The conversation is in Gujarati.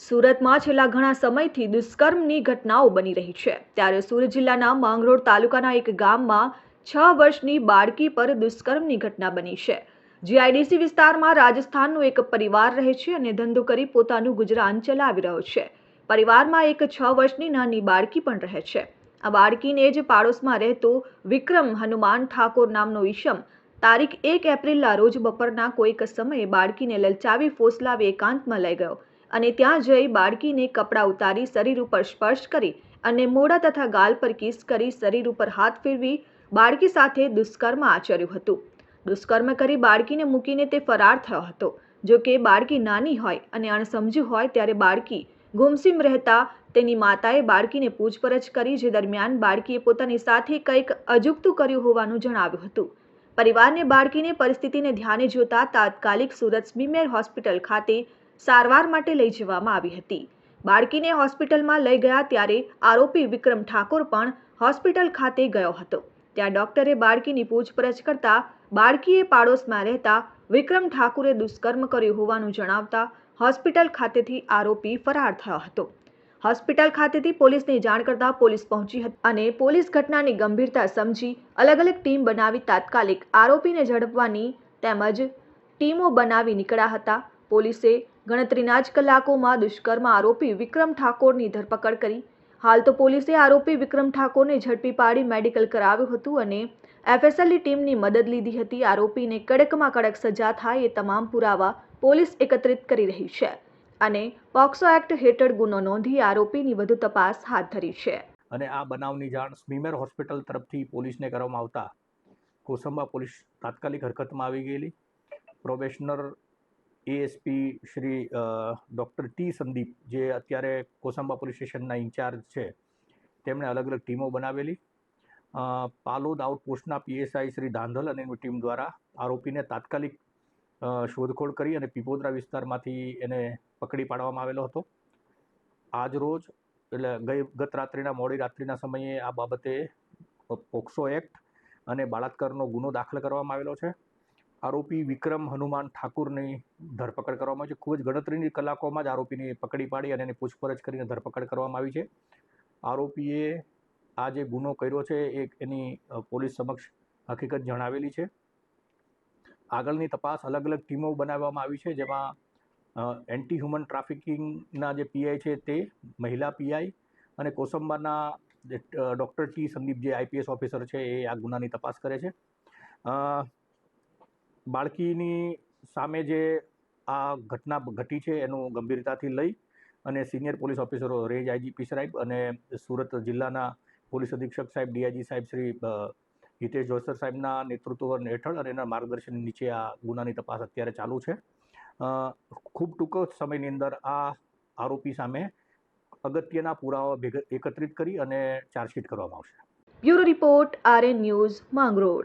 સુરતમાં છેલ્લા ઘણા સમયથી દુષ્કર્મની ઘટનાઓ બની રહી છે। ત્યારે સુરત જિલ્લાના માંગરોળ તાલુકાના એક ગામમાં 6 વર્ષની બાળકી પર દુષ્કર્મની ઘટના બની છે। જીઆઈડીસી વિસ્તારમાં રાજસ્થાનનો એક પરિવાર રહે છે અને ધંધો કરી પોતાનું ગુજરાન ચલાવી રહ્યો છે। પરિવારમાં એક 6 વર્ષની નાની બાળકી પણ રહે છે। આ બાળકીને જ પાડોશમાં રહેતો વિક્રમ હનુમાન ઠાકોર નામનો ઈસમ તારીખ 1 એપ્રિલના રોજ બપોરના કોઈક સમયે બાળકીને લલચાવી ફોસલાવી એકાંતમાં લઈ ગયો અને ત્યાં જઈ બાળકીને કપડાં ઉતારી શરીર ઉપર સ્પર્શ કરી અને મોઢા તથા ગાલ પર કિસ કરી શરીર ઉપર હાથ ફેરવી બાળકી સાથે દુષ્કર્મ આચર્યું હતું। દુષ્કર્મ કરી બાળકીને મૂકીને તે ફરાર થયો હતો। જો કે બાળકી નાની હોય અને અણસમજુ હોય ત્યારે બાળકી ગુમસુમ રહેતા તેની માતાએ બાળકીને પૂછપરછ કરી, જે દરમિયાન બાળકીએ પોતાની સાથે કંઈક અજુગતું કર્યું હોવાનું જણાવ્યું હતું। પરિવારને બાળકીની પરિસ્થિતિને ધ્યાને જોતા તાત્કાલિક સુરત સ્મીમેર હોસ્પિટલ ખાતે સારવાર માટે લઈ જવામાં આવી હતી। બાળકીને હોસ્પિટલમાં લઈ ગયા ત્યારે આરોપી વિક્રમ ઠાકોર પણ હોસ્પિટલ ખાતે ગયો હતો। ત્યાં ડોક્ટરે બાળકીની પૂછપરછ કરતા બાળકીએ પાડોશમાં રહેતા વિક્રમ ઠાકુરે દુષ્કર્મ કર્યું હોવાનું જણાવતા હોસ્પિટલ ખાતેથી આરોપી ફરાર થયો હતો। હોસ્પિટલ ખાતેથી પોલીસને જાણ કરતા પોલીસ પહોંચી હતી અને પોલીસ ઘટનાની ગંભીરતા સમજી અલગ અલગ ટીમ બનાવી તાત્કાલિક આરોપીને ઝડપવાની તેમજ ટીમો બનાવી નીકળ્યા હતા। પોલીસે ગણતરીના જ કલાકોમાં દુષ્કર્મ આરોપી વિક્રમ ઠાકોરની ધરપકડ કરી। હાલ તો પોલીસે આરોપી વિક્રમ ઠાકોરને ઝડપી પાડી મેડિકલ કરાવ્યું હતું અને એફએસએલની ટીમની મદદ લીધી હતી। આરોપીને કડકમાં કડક સજા થાય એ તમામ પુરાવા પોલીસ એકત્રિત કરી રહી છે અને પોક્સો એક્ટ હેઠળ ગુનો નોંધી આરોપીની વધુ તપાસ હાથ ધરી છે। અને આ બનાવની જાણ સ્મીમેર હોસ્પિટલ તરફથી પોલીસને કરવામાં આવતા કોસંબા પોલીસ તાત્કાલિક હરકતમાં આવી ગયેલી। Probationer ASP Shri doctor T Sandeep, જે અત્યારે કોસંબા પોલીસ સ્ટેશનના ઇન્ચાર્જ છે, તેમણે અલગ અલગ ટીમો બનાવેલી। પાલોદ આઉટપોસ્ટના પીએસઆઈ શ્રી ધાંધલ અને એની ટીમ દ્વારા આરોપીને તાત્કાલિક શોધખોળ કરી અને પીપોદરા વિસ્તારમાંથી એને પકડી પાડવામાં આવેલો હતો। આજ રોજ એટલે ગત રાત્રિના મોડી રાત્રિના સમયે આ બાબતે પોક્સો એક્ટ અને બળાત્કારનો ગુનો દાખલ કરવામાં આવેલો છે। આરોપી વિક્રમ હનુમાન ઠાકુરની ધરપકડ કરવામાં આવી છે। ખૂબ જ ગણતરીની કલાકોમાં જ આરોપીને પકડી પાડી અને એની પૂછપરછ કરીને ધરપકડ કરવામાં આવી છે। આરોપીએ આ જે ગુનો કર્યો છે એ એની પોલીસ સમક્ષ હકીકત જણાવેલી છે। આગળની તપાસ અલગ અલગ ટીમો બનાવવામાં આવી છે, જેમાં એન્ટી હ્યુમન ટ્રાફિકિંગના જે પીઆઈ છે તે, મહિલા પીઆઈ અને કોસંબાના ડૉક્ટર ટી સંદીપ, જે આઈપીએસ ઓફિસર છે, એ આ ગુનાની તપાસ કરે છે। બાળકીની સામે જે આ ઘટના ઘટી છે એનું ગંભીરતાથી લઈ અને સિનિયર પોલીસ ઓફિસરો રેન્જ આઈજીપી સાહેબ અને સુરત જિલ્લાના પોલીસ અધિક્ષક સાહેબ, ડીઆઈજી સાહેબ શ્રી હિતેશ જોસર સાહેબના નેતૃત્વ હેઠળ અને એના માર્ગદર્શન નીચે આ ગુનાની તપાસ અત્યારે ચાલુ છે। ખૂબ ટૂંક સમયની અંદર આ આરોપી સામે અગત્યના પુરાવા એકત્રિત કરી અને ચાર્જશીટ કરવામાં આવશે। Bureau report, RN news, Mangrol.